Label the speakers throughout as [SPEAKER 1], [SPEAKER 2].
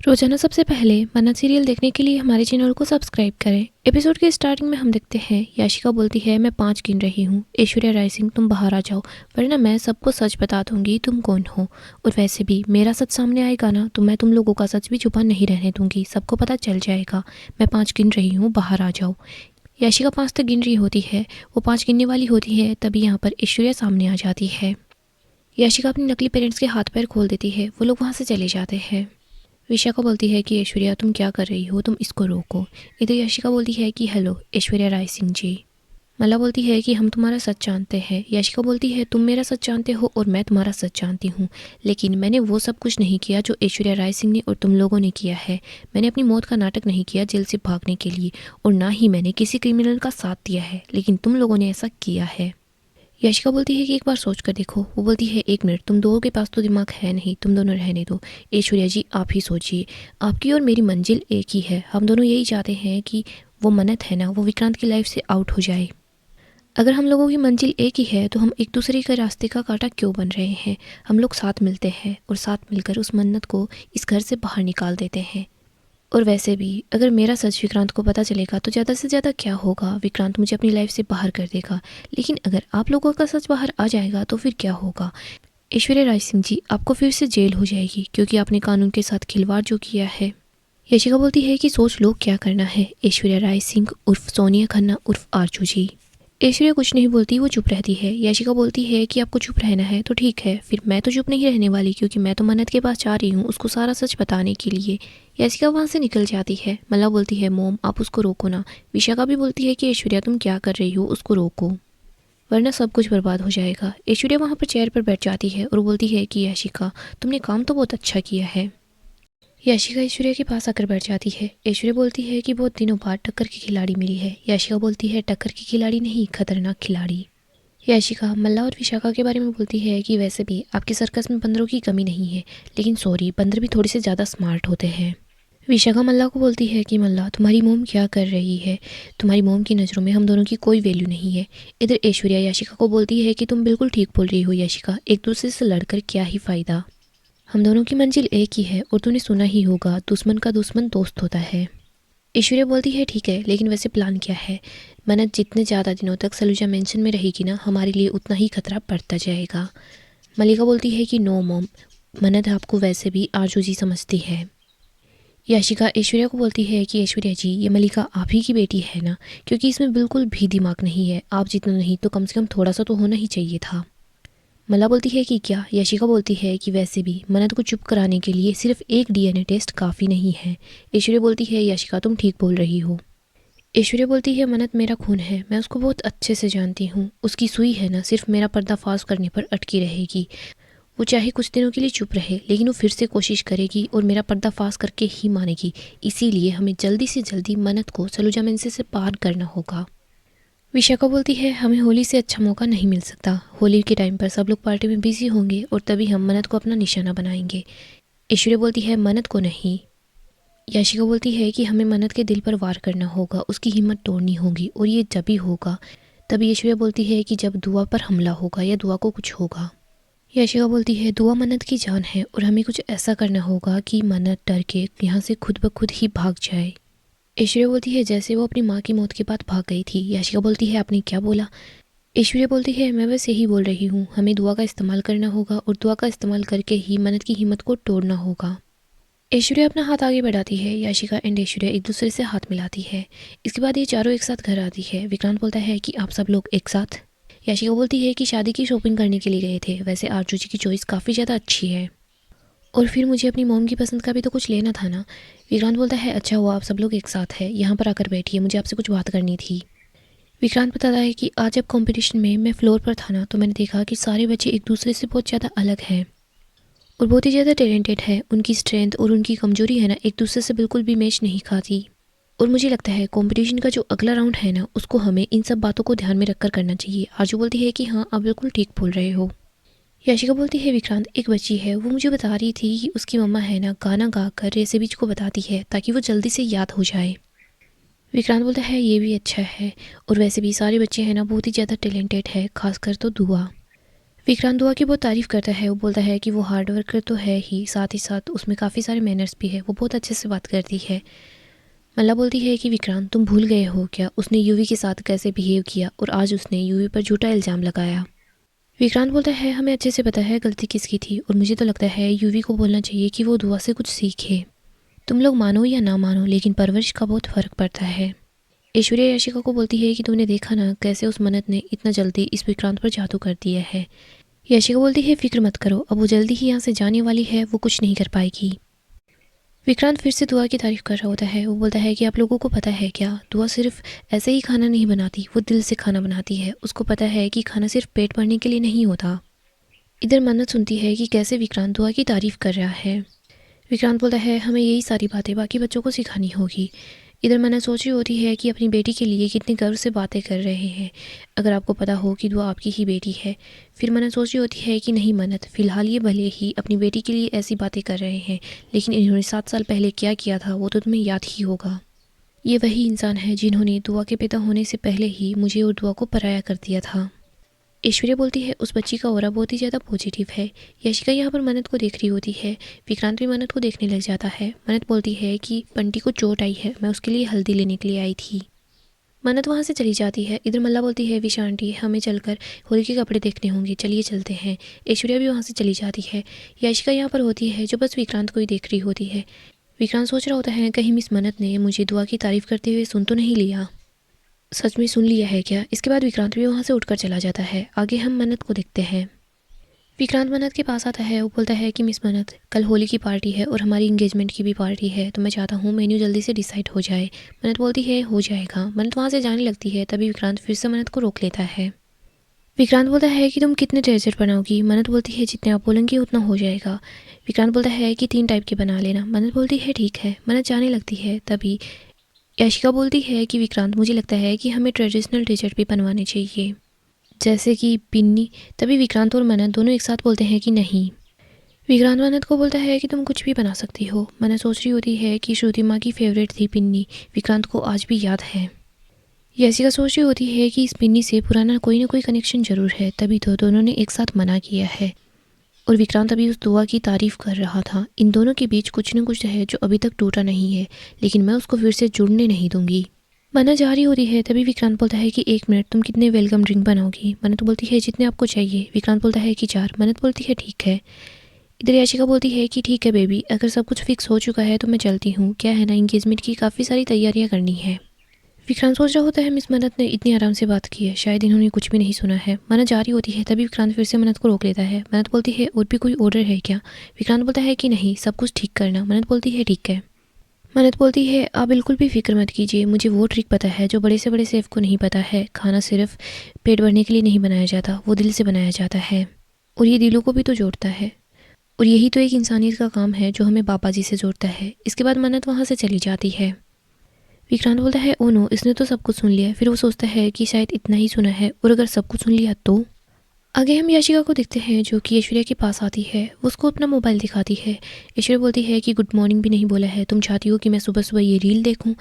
[SPEAKER 1] रोजाना सबसे पहले मन्नत सीरियल देखने के लिए हमारे चैनल को सब्सक्राइब करें। एपिसोड के स्टार्टिंग में हम देखते हैं याशिका बोलती है, मैं 5 गिन रही हूँ। ऐश्वर्या राय सिंह, तुम बाहर आ जाओ वरना मैं सबको सच बता दूंगी तुम कौन हो। और वैसे भी मेरा सच सामने आएगा ना तो मैं तुम लोगों का सच भी छुपा नहीं रहने दूंगी, सबको पता चल जाएगा। मैं 5 गिन रही हूँ, बाहर आ जाओ। याशिका 5 तक गिन रही होती है, वो 5 गिनने वाली होती है, तभी यहाँ पर ऐश्वर्या सामने आ जाती है। याशिका अपने नकली पेरेंट्स के हाथ पैर खोल देती है, वो लोग वहाँ से चले जाते हैं। विशाखा बोलती है कि ऐश्वर्या तुम क्या कर रही हो, तुम इसको रोको। इधर याशिका बोलती है कि हेलो ऐश्वर्या राय सिंह जी। मला बोलती है कि हम तुम्हारा सच जानते हैं। याशिका बोलती है तुम मेरा सच जानते हो और मैं तुम्हारा सच जानती हूँ, लेकिन मैंने वो सब कुछ नहीं किया जो ऐश्वर्या राय सिंह ने और तुम लोगों ने किया है। मैंने अपनी मौत का नाटक नहीं किया जेल से भागने के लिए, और ना ही मैंने किसी क्रिमिनल का साथ दिया है, लेकिन तुम लोगों ने ऐसा किया है। याशिका बोलती है कि एक बार सोच कर देखो। वो बोलती है 1 मिनट, तुम दोनों के पास तो दिमाग है नहीं, तुम दोनों रहने दो। ऐश्वर्या जी आप ही सोचिए, आपकी और मेरी मंजिल एक ही है। हम दोनों यही चाहते हैं कि वो मन्नत है ना, वो विक्रांत की लाइफ से आउट हो जाए। अगर हम लोगों की मंजिल एक ही है तो हम एक दूसरे के रास्ते का कांटा क्यों बन रहे हैं। हम लोग साथ मिलते हैं और साथ मिलकर उस मन्नत को इस घर से बाहर निकाल देते हैं। और वैसे भी अगर मेरा सच विक्रांत को पता चलेगा तो ज़्यादा से ज़्यादा क्या होगा, विक्रांत मुझे अपनी लाइफ से बाहर कर देगा। लेकिन अगर आप लोगों का सच बाहर आ जाएगा तो फिर क्या होगा। ऐश्वर्या राय सिंह जी आपको फिर से जेल हो जाएगी क्योंकि आपने कानून के साथ खिलवाड़ जो किया है। यशिका बोलती है कि सोच लो क्या करना है। ऐश्वर्या राय सिंह उर्फ सोनिया खन्ना उर्फ आरजू जी। ऐश्वर्या कुछ नहीं बोलती, वो चुप रहती है। याशिका बोलती है कि आपको चुप रहना है तो ठीक है, फिर मैं तो चुप नहीं रहने वाली क्योंकि मैं तो मन्नत के पास जा रही हूँ उसको सारा सच बताने के लिए। याशिका वहाँ से निकल जाती है। मला बोलती है मोम आप उसको रोको ना। विशाखा भी बोलती है कि ऐश्वर्या तुम क्या कर रही हो, उसको रोको वरना सब कुछ बर्बाद हो जाएगा। ऐश्वर्या वहाँ पर चेयर पर बैठ जाती है और बोलती है कि याशिका तुमने काम तो बहुत अच्छा किया है। याशिका ऐश्वर्या के पास आकर बैठ जाती है। ऐश्वर्या बोलती है कि बहुत दिनों बाद टक्कर की खिलाड़ी मिली है। याशिका बोलती है टक्कर की खिलाड़ी नहीं, खतरनाक खिलाड़ी। याशिका मल्ला और विशाखा के बारे में बोलती है कि वैसे भी आपके सर्कस में बंदरों की कमी नहीं है, लेकिन सॉरी बंदर भी थोड़े से ज़्यादा स्मार्ट होते हैं। विशाखा मल्ला को बोलती है कि मल्ला तुम्हारी मोम क्या कर रही है, तुम्हारी मोम की नज़रों में हम दोनों की कोई वैल्यू नहीं है। इधर ऐश्वर्या याशिका को बोलती है कि तुम बिल्कुल ठीक बोल रही हो याशिका, एक दूसरे से लड़कर क्या ही फ़ायदा, हम दोनों की मंजिल एक ही है। और तूने सुना ही होगा दुश्मन का दुश्मन दोस्त होता है। ऐश्वर्या बोलती है ठीक है, लेकिन वैसे प्लान क्या है। मन्नत जितने ज़्यादा दिनों तक सलूजा मेंशन में रहेगी ना, हमारे लिए उतना ही खतरा बढ़ता जाएगा। मलिका बोलती है कि नो मॉम, मन्नत आपको वैसे भी आरजू जी समझती है। याशिका ऐश्वर्या को बोलती है कि ऐश्वर्या जी ये मलिका आप ही की बेटी है ना, क्योंकि इसमें बिल्कुल भी दिमाग नहीं है, आप जितना नहीं तो कम से कम थोड़ा सा तो होना ही चाहिए था। मला बोलती है कि क्या। याशिका बोलती है कि वैसे भी मन्नत को चुप कराने के लिए सिर्फ एक डीएनए टेस्ट काफ़ी नहीं है। ऐश्वर्या बोलती है याशिका तुम ठीक बोल रही हो। ऐश्वर्या बोलती है मन्नत मेरा खून है, मैं उसको बहुत अच्छे से जानती हूँ, उसकी सुई है ना सिर्फ मेरा पर्दाफाश करने पर अटकी रहेगी। वो चाहे कुछ दिनों के लिए चुप रहे, लेकिन वो फिर से कोशिश करेगी और मेरा पर्दाफाश करके ही मानेगी। इसीलिए हमें जल्दी से जल्दी मन्नत को सलूजा मेंसे से पार करना होगा। विशाखा बोलती है हमें होली से अच्छा मौका नहीं मिल सकता। होली के टाइम पर सब लोग पार्टी में बिजी होंगे और तभी हम मन्नत को अपना निशाना बनाएंगे। ऐश्वर्या बोलती है मन्नत को नहीं। याशिका बोलती है कि हमें मन्नत के दिल पर वार करना होगा, उसकी हिम्मत तोड़नी होगी, और ये जब ही होगा। तभी ऐश्वर्या बोलती है कि जब दुआ पर हमला होगा या दुआ को कुछ होगा। याशिका बोलती है दुआ मन्नत की जान है और हमें कुछ ऐसा करना होगा कि मन्नत डर के यहाँ से खुद ब खुद ही भाग जाए। ऐश्वर्या बोलती है जैसे वो अपनी माँ की मौत के बाद भाग गई थी। याशिका बोलती है आपने क्या बोला। ऐश्वर्या बोलती है मैं बस यही बोल रही हूँ, हमें दुआ का इस्तेमाल करना होगा और दुआ का इस्तेमाल करके ही मन्नत की हिम्मत को तोड़ना होगा। ऐश्वर्या अपना हाथ आगे बढ़ाती है। याशिका एंड ऐश्वर्या एक दूसरे से हाथ मिलाती है। इसके बाद ये चारों एक साथ घर आती है। विक्रांत बोलता है कि आप सब लोग एक साथ। याशिका बोलती है कि शादी की शॉपिंग करने के लिए गए थे, वैसे आरजू जी की चॉइस काफ़ी ज़्यादा अच्छी है, और फिर मुझे अपनी मॉम की पसंद का भी तो कुछ लेना था ना। विक्रांत बोलता है अच्छा हुआ आप सब लोग एक साथ हैं, यहाँ पर आकर बैठिए, मुझे आपसे कुछ बात करनी थी। विक्रांत बताता है कि आज जब कंपटीशन में मैं फ्लोर पर था ना, तो मैंने देखा कि सारे बच्चे एक दूसरे से बहुत ज़्यादा अलग हैं और बहुत ही ज़्यादा टैलेंटेड है। उनकी स्ट्रेंथ और उनकी कमजोरी है ना एक दूसरे से बिल्कुल भी मैच नहीं खाती। और मुझे लगता है कंपटीशन का जो अगला राउंड है ना, उसको हमें इन सब बातों को ध्यान में रखकर करना चाहिए। आरजू बोलती है कि हाँ आप बिल्कुल ठीक बोल रहे हो। याशिका बोलती है विक्रांत एक बच्ची है, वो मुझे बता रही थी कि उसकी मम्मा है ना गाना गाकर रेसिपीज को बताती है ताकि वो जल्दी से याद हो जाए। विक्रांत बोलता है ये भी अच्छा है, और वैसे भी सारे बच्चे हैं ना बहुत ही ज़्यादा टैलेंटेड है, खासकर तो दुआ। विक्रांत दुआ की बहुत तारीफ़ करता है। वो बोलता है कि वो हार्ड वर्कर तो है ही साथ उसमें काफ़ी सारे मैनर्स भी है। वो बहुत अच्छे से बात करती है। मल्ला बोलती है कि विक्रांत तुम भूल गए हो क्या उसने यूवी के साथ कैसे बिहेव किया और आज उसने यूवी पर झूठा इल्ज़ाम लगाया। विक्रांत बोलता है हमें अच्छे से पता है गलती किसकी थी और मुझे तो लगता है यूवी को बोलना चाहिए कि वो दुआ से कुछ सीखे। तुम लोग मानो या ना मानो लेकिन परवरिश का बहुत फ़र्क पड़ता है। ऐश्वर्या याशिका को बोलती है कि तुमने देखा ना कैसे उस मन्नत ने इतना जल्दी इस विक्रांत पर जादू कर दिया है। याशिका बोलती है फिक्र मत करो अब वो जल्दी ही यहाँ से जाने वाली है वो कुछ नहीं कर पाएगी। विक्रांत फिर से दुआ की तारीफ कर रहा होता है। वो बोलता है कि आप लोगों को पता है क्या दुआ सिर्फ ऐसे ही खाना नहीं बनाती वो दिल से खाना बनाती है। उसको पता है कि खाना सिर्फ पेट भरने के लिए नहीं होता। इधर मन्नत सुनती है कि कैसे विक्रांत दुआ की तारीफ कर रहा है। विक्रांत बोलता है हमें यही सारी बातें बाकी बच्चों को सिखानी होगी। इधर मन्नत सोच रही होती है कि अपनी बेटी के लिए कितने गर्व से बातें कर रहे हैं। अगर आपको पता हो कि दुआ आपकी ही बेटी है। फिर मन्नत सोच रही होती है कि नहीं मन्नत फ़िलहाल ये भले ही अपनी बेटी के लिए ऐसी बातें कर रहे हैं लेकिन इन्होंने 7 साल पहले क्या किया था वो तो तुम्हें याद ही होगा। ये वही इंसान है जिन्होंने दुआ के पैदा होने से पहले ही मुझे और दुआ को पराया कर दिया था। ऐश्वर्या बोलती है उस बच्ची का ऑरा बहुत ही ज़्यादा पॉजिटिव है। याशिका यहाँ पर मन्नत को देख रही होती है। विक्रांत भी मन्नत को देखने लग जाता है। मन्नत बोलती है कि बंटी को चोट आई है मैं उसके लिए हल्दी लेने के लिए आई थी। मन्नत वहाँ से चली जाती है। इधर मल्ला बोलती है विशा आंटी हमें चलकर होली के कपड़े देखने होंगे चलिए चलते हैं। ऐश्वर्या भी वहाँ से चली जाती है। याशिका यहाँ पर होती है जो बस विक्रांत को ही देख रही होती है। विक्रांत सोच रहा होता है कहीं मिस मन्नत ने मुझे दुआ की तारीफ़ करते हुए सुन तो नहीं लिया। सच में सुन लिया है क्या। इसके बाद विक्रांत भी वहाँ से उठकर चला जाता है। आगे हम मन्नत को देखते हैं। विक्रांत मन्नत के पास आता है। वो बोलता है कि मिस मन्नत कल होली की पार्टी है और हमारी इंगेजमेंट की भी पार्टी है तो मैं चाहता हूँ मेन्यू जल्दी से डिसाइड हो जाए। मन्नत बोलती है हो जाएगा। मन्नत वहाँ से जाने लगती है तभी विक्रांत फिर से मन्नत को रोक लेता है। विक्रांत बोलता है कि तुम कितने ट्रेजर बनाओगी। मन्नत बोलती है जितने आप बोलेंगे उतना हो जाएगा। विक्रांत बोलता है कि 3 टाइप के बना लेना। मन्नत बोलती है ठीक है। मन्नत जाने लगती है तभी याशिका बोलती है कि विक्रांत मुझे लगता है कि हमें ट्रेडिशनल डेजर्ट भी बनवाने चाहिए जैसे कि पिन्नी। तभी विक्रांत और मन्नत दोनों एक साथ बोलते हैं कि नहीं। विक्रांत मन्नत को बोलता है कि तुम कुछ भी बना सकती हो। मन्नत सोच रही होती है कि श्रुति माँ की फेवरेट थी पिन्नी। विक्रांत को आज भी याद है। याशिका सोच रही होती है कि इस पिन्नी से पुराना कोई ना कोई कनेक्शन जरूर है तभी तो दोनों ने एक साथ मना किया है। और विक्रांत अभी उस दुआ की तारीफ कर रहा था। इन दोनों के बीच कुछ न कुछ है जो अभी तक टूटा नहीं है लेकिन मैं उसको फिर से जुड़ने नहीं दूंगी। मन्नत जा रही होती है तभी विक्रांत बोलता है कि 1 मिनट तुम कितने वेलकम ड्रिंक बनाओगी। मन्नत बोलती है जितने आपको चाहिए। विक्रांत बोलता है कि 4। मन्नत बोलती है ठीक है। इधर याशिका बोलती है कि ठीक है बेबी अगर सब कुछ फिक्स हो चुका है तो मैं चलती हूँ। क्या है ना एंगेजमेंट की काफ़ी सारी तैयारियाँ करनी है। विक्रांत सोच रहा होता है मिस मन्नत ने इतनी आराम से बात की है शायद इन्होंने कुछ भी नहीं सुना है। मन्नत जा रही होती है तभी विक्रांत फिर से मन्नत को रोक लेता है। मन्नत बोलती है और भी कोई ऑर्डर है क्या। विक्रांत बोलता है कि नहीं सब कुछ ठीक करना। मन्नत बोलती है ठीक है। मन्नत बोलती है आप बिल्कुल भी फिक्र मत कीजिए मुझे वो ट्रिक पता है जो बड़े से बड़े शेफ को नहीं पता है। खाना सिर्फ पेट भरने के लिए नहीं बनाया जाता वो दिल से बनाया जाता है और ये दिलों को भी तो जोड़ता है और यही तो एक इंसानियत का काम है जो हमें बाबा जी से जोड़ता है। इसके बाद मन्नत वहाँ से चली जाती है। विक्रांत बोलता है ओ नो इसने तो सब कुछ सुन लिया। फिर वो सोचता है कि शायद इतना ही सुना है और अगर सब कुछ सुन लिया तो। आगे हम याशिका को देखते हैं जो कि ऐश्वर्या के पास आती है। वो उसको अपना मोबाइल दिखाती है। ऐश्वर्या बोलती है कि गुड मॉर्निंग भी नहीं बोला है तुम चाहती हो कि मैं सुबह सुबह ये रील देखूं।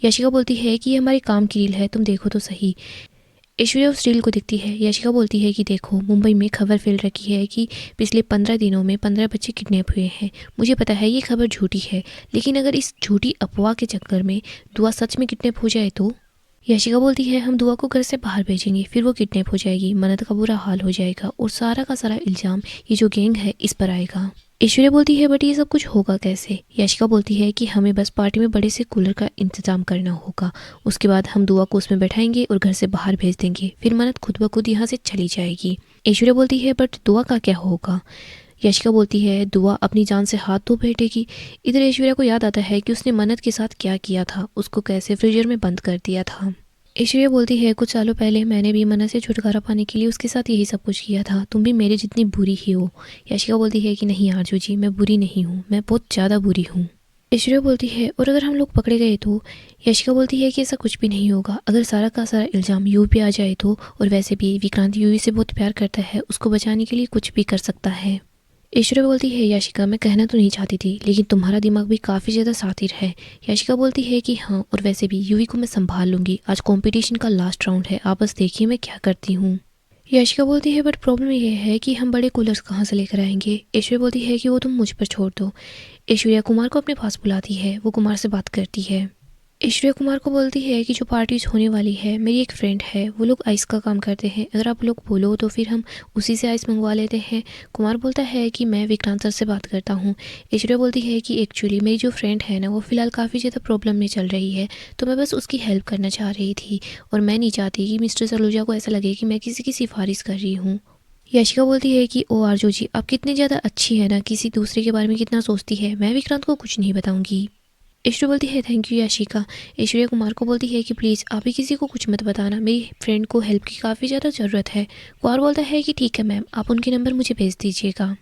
[SPEAKER 1] याशिका बोलती है कि ये हमारे काम की रील है तुम देखो तो सही। ऐश्वर्या उस रील को देखती है। याशिका बोलती है कि देखो मुंबई में खबर फैल रखी है कि पिछले 15 दिनों में 15 बच्चे किडनैप हुए हैं। मुझे पता है ये खबर झूठी है लेकिन अगर इस झूठी अफवाह के चक्कर में दुआ सच में किडनैप हो जाए तो। याशिका बोलती है हम दुआ को घर से बाहर भेजेंगे फिर वो किडनैप हो जाएगी। मन्नत का बुरा हाल हो जाएगा और सारा का सारा इल्ज़ाम ये जो गैंग है इस पर आएगा। ऐश्वर्या बोलती है बट ये सब कुछ होगा कैसे। याशिका बोलती है कि हमें बस पार्टी में बड़े से कूलर का इंतजाम करना होगा। उसके बाद हम दुआ को उसमें बैठाएंगे और घर से बाहर भेज देंगे फिर मन्नत खुद ब खुद यहाँ से चली जाएगी। ऐश्वर्या बोलती है बट दुआ का क्या होगा। याशिका बोलती है दुआ अपनी जान से हाथ धो बैठेगी। इधर ऐश्वर्या को याद आता है कि उसने मन्नत के साथ क्या किया था उसको कैसे फ्रीजर में बंद कर दिया था। ऐश्वर्या बोलती है कुछ सालों पहले मैंने भी मन्नत से छुटकारा पाने के लिए उसके साथ यही सब कुछ किया था तुम भी मेरे जितनी बुरी ही हो। याशिका बोलती है कि नहीं आरजू जी मैं बुरी नहीं हूँ मैं बहुत ज़्यादा बुरी हूँ। ऐश्वर्या बोलती है और अगर हम लोग पकड़े गए तो। याशिका बोलती है कि ऐसा कुछ भी नहीं होगा अगर सारा का सारा इल्ज़ाम यूवी पे आ जाए तो। और वैसे भी विक्रांत यूवी से बहुत प्यार करता है उसको बचाने के लिए कुछ भी कर सकता है। ऐश्वर्या बोलती है याशिका मैं कहना तो नहीं चाहती थी लेकिन तुम्हारा दिमाग भी काफ़ी ज़्यादा शातिर है। याशिका बोलती है कि हाँ और वैसे भी यूवी को मैं संभाल लूंगी। आज कंपटीशन का लास्ट राउंड है आप बस देखिए मैं क्या करती हूँ। याशिका बोलती है बट प्रॉब्लम ये है कि हम बड़े कूलर्स कहाँ से लेकर आएंगे। ऐश्वर्या बोलती है कि वो तुम मुझ पर छोड़ दो। ऐश्वर्या कुमार को अपने पास बुलाती है, वो कुमार से बात करती है। ऐश्वर्या कुमार को बोलती है कि जो पार्टीज होने वाली है, मेरी एक फ्रेंड है, वो लोग आइस का काम करते हैं, अगर आप लोग बोलो तो फिर हम उसी से आइस मंगवा लेते हैं। कुमार बोलता है कि मैं विक्रांत सर से बात करता हूँ। ऐश्वर्या बोलती है कि एक्चुअली मेरी जो फ्रेंड है ना, वो फ़िलहाल काफ़ी ज़्यादा प्रॉब्लम में चल रही है, तो मैं बस उसकी हेल्प करना चाह रही थी, और मैं नहीं चाहती कि मिस्टर सलूजा को ऐसा लगे कि मैं किसी की सिफारिश कर रही हूँ। याशिका बोलती है कि ओ आरजू जी, आप कितनी ज़्यादा अच्छी है ना, किसी दूसरे के बारे में कितना सोचती है, मैं विक्रांत को कुछ नहीं बताऊंगी। ऐश्वर्या बोलती है थैंक यू याशिका। ऐश्वर्या कुमार को बोलती है कि प्लीज़ आप भी किसी को कुछ मत बताना, मेरी फ्रेंड को हेल्प की काफ़ी ज़्यादा ज़रूरत है। कुमार बोलता है कि ठीक है मैम, आप उनके नंबर मुझे भेज दीजिएगा।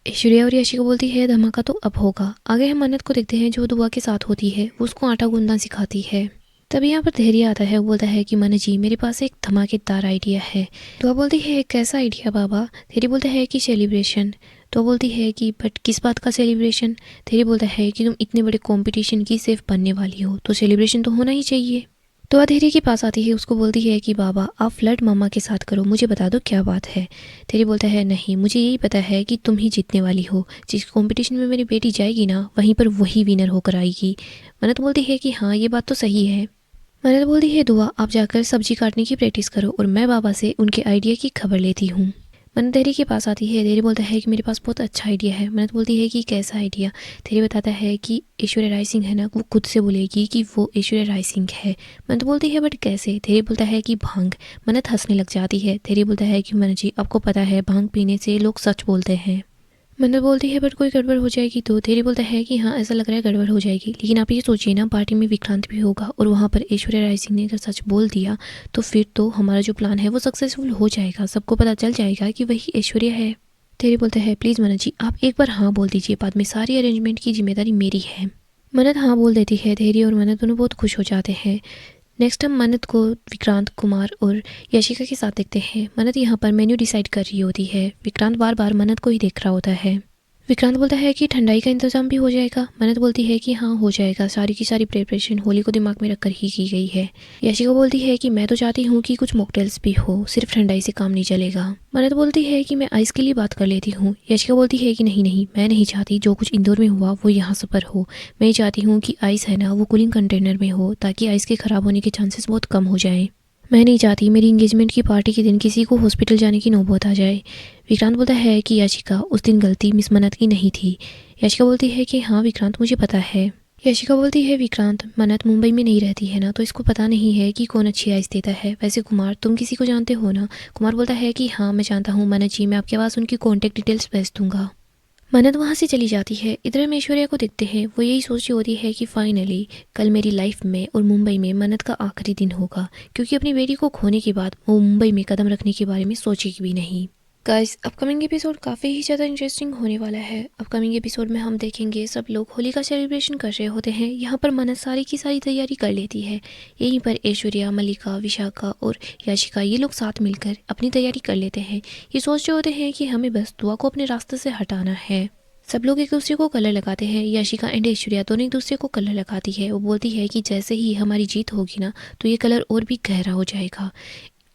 [SPEAKER 1] ऐश्वर्या और याशिका बोलती है धमाका तो अब होगा। आगे हम मन्नत को देखते हैं जो दुआ के साथ होती है, वो उसको आटा गूंदना सिखाती है। तभी यहाँ पर धैर्य आता है, वो बोलता है कि मन्नत जी, मेरे पास एक धमाकेदार आइडिया है। दुआ बोलती है कैसा आइडिया बाबा। धैर्य बोलता है कि सेलिब्रेशन। तो बोलती है कि बट किस बात का सेलिब्रेशन। धैर्य बोलता है कि तुम इतने बड़े कंपटीशन की सेफ बनने वाली हो, तो सेलिब्रेशन तो होना ही चाहिए। तो धैर्य के पास आती है, उसको बोलती है कि बाबा आप फ्लर्ट मम्मा के साथ करो, मुझे बता दो क्या बात है। धैर्य बोलता है नहीं, मुझे यही पता है कि तुम ही जीतने वाली हो, जिस कंपटीशन में मेरी बेटी जाएगी ना, वहीं पर वही विनर होकर आएगी। मन्नत बोलती है कि हाँ ये बात तो सही है। मन्नत बोलती है दुआ आप जाकर सब्जी काटने की प्रैक्टिस करो, और मैं बाबा से उनके आइडिया की खबर लेती हूँ। मन्नत धैर्य के पास आती है, धैर्य बोलता है कि मेरे पास बहुत अच्छा आइडिया है। मन्नत बोलती है कि कैसा आइडिया। धैर्य बताता है कि ऐश्वर्या राय सिंह है ना, वो खुद से बोलेगी कि वो ऐश्वर्या राय सिंह है। मन्नत बोलती है बट कैसे। धैर्य बोलता है कि भांग। मन्नत हंसने लग जाती है। धैर्य बोलता है कि मन्नत जी आपको पता है भांग पीने से लोग सच बोलते हैं। मन्नत बोलती है बट कोई गड़बड़ हो जाएगी तो। धैर्य बोलता है कि हाँ ऐसा लग रहा है गड़बड़ हो जाएगी, लेकिन आप ये सोचिए ना, पार्टी में विक्रांत भी होगा, और वहाँ पर ऐश्वर्या राय सिंह ने अगर सच बोल दिया तो फिर तो हमारा जो प्लान है वो सक्सेसफुल हो जाएगा, सबको पता चल जाएगा कि वही ऐश्वर्या है। धैर्य बोलता है प्लीज़ मन्नत जी आप एक बार हाँ बोल दीजिए, बाद में सारी अरेंजमेंट की जिम्मेदारी मेरी है। मन्नत हाँ बोल देती है। धैर्य और मन्नत दोनों बहुत खुश हो जाते हैं। नेक्स्ट हम मन्नत को विक्रांत कुमार और याशिका के साथ देखते हैं। मन्नत यहाँ पर मेन्यू डिसाइड कर रही होती है, विक्रांत बार बार मन्नत को ही देख रहा होता है। विक्रांत बोलता है कि ठंडाई का इंतजाम भी हो जाएगा। मन्नत बोलती है कि हाँ हो जाएगा, सारी की सारी प्रिपरेशन होली को दिमाग में रखकर ही की गई है। याशिका बोलती है कि मैं तो चाहती हूँ कि कुछ मॉकटेल्स भी हो, सिर्फ ठंडाई से काम नहीं चलेगा। मन्नत बोलती है कि मैं आइस के लिए बात कर लेती हूँ। याशिका बोलती है कि नहीं नहीं, मैं नहीं चाहती जो कुछ इंदौर में हुआ वो यहाँ से पर हो। मैं चाहती हूँ कि आइस है ना, वो कूलिंग कंटेनर में हो, ताकि आइस के खराब होने के चांसेस बहुत कम हो जाएं। मैं नहीं चाहती मेरी इंगेजमेंट की पार्टी के दिन किसी को हॉस्पिटल जाने की नौबत आ जाए। विक्रांत बोलता है कि याशिका उस दिन गलती मिस मन्नत की नहीं थी। याशिका बोलती है कि हाँ विक्रांत मुझे पता है। याशिका बोलती है विक्रांत मन्नत मुंबई में नहीं रहती है ना, तो इसको पता नहीं है कि कौन अच्छी आइस देता है। वैसे कुमार तुम किसी को जानते हो ना। कुमार बोलता है कि हाँ मैं जानता हूँ मन्नत जी, मैं आपके पास उनकी कॉन्टैक्ट डिटेल्स भेज दूंगा। मन्नत वहाँ से चली जाती है। इधर हम ऐश्वर्या को देखते हैं, वो यही सोच रही होती है कि फाइनली कल मेरी लाइफ में और मुंबई में मन्नत का आखिरी दिन होगा, क्योंकि अपनी बेटी को खोने के बाद वो मुंबई में कदम रखने के बारे में सोचेगी भी नहीं। गाइस अपकमिंग एपिसोड काफ़ी ही ज़्यादा इंटरेस्टिंग होने वाला है। अपकमिंग एपिसोड में हम देखेंगे सब लोग होली का सेलिब्रेशन कर रहे होते हैं। यहाँ पर मन्नत सारी की सारी तैयारी कर लेती है। यहीं पर ऐश्वर्या, मल्लिका, विशाखा और याशिका ये लोग साथ मिलकर अपनी तैयारी कर लेते हैं। ये सोच रहे होते हैं कि हमें बस दुआ को अपने रास्ते से हटाना है। सब लोग एक दूसरे को कलर लगाते हैं। याशिका एंड ऐश्वर्या दोनों एक दूसरे को कलर लगाती है। वो बोलती है कि जैसे ही हमारी जीत होगी ना, तो ये कलर और भी गहरा हो जाएगा।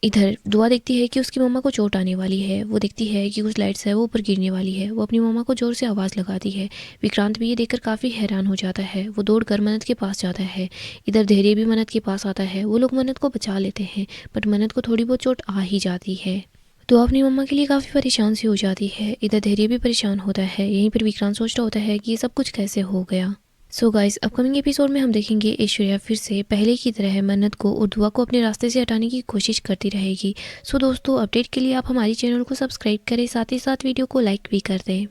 [SPEAKER 1] इधर दुआ देखती है कि उसकी मम्मा को चोट आने वाली है। वो देखती है कि कुछ लाइट्स है वो ऊपर गिरने वाली है। वो अपनी मम्मा को जोर से आवाज़ लगाती है। विक्रांत भी ये देखकर काफ़ी हैरान हो जाता है। वो दौड़कर मन्नत के पास जाता है। इधर धैर्य भी मन्नत के पास आता है। वो लोग मन्नत को बचा लेते हैं, बट मन्नत को थोड़ी बहुत चोट आ ही जाती है। तो अपनी मम्मा के लिए काफ़ी परेशान सी हो जाती है। इधर धैर्य भी परेशान होता है। यहीं पर विक्रांत सोच रहा होता है कि ये सब कुछ कैसे हो गया। सो गाइस अपकमिंग एपिसोड में हम देखेंगे ऐश्वर्या फिर से पहले की तरह मन्नत को और दुआ को अपने रास्ते से हटाने की कोशिश करती रहेगी। सो दोस्तों अपडेट के लिए आप हमारी चैनल को सब्सक्राइब करें, साथ ही साथ वीडियो को लाइक भी कर दें।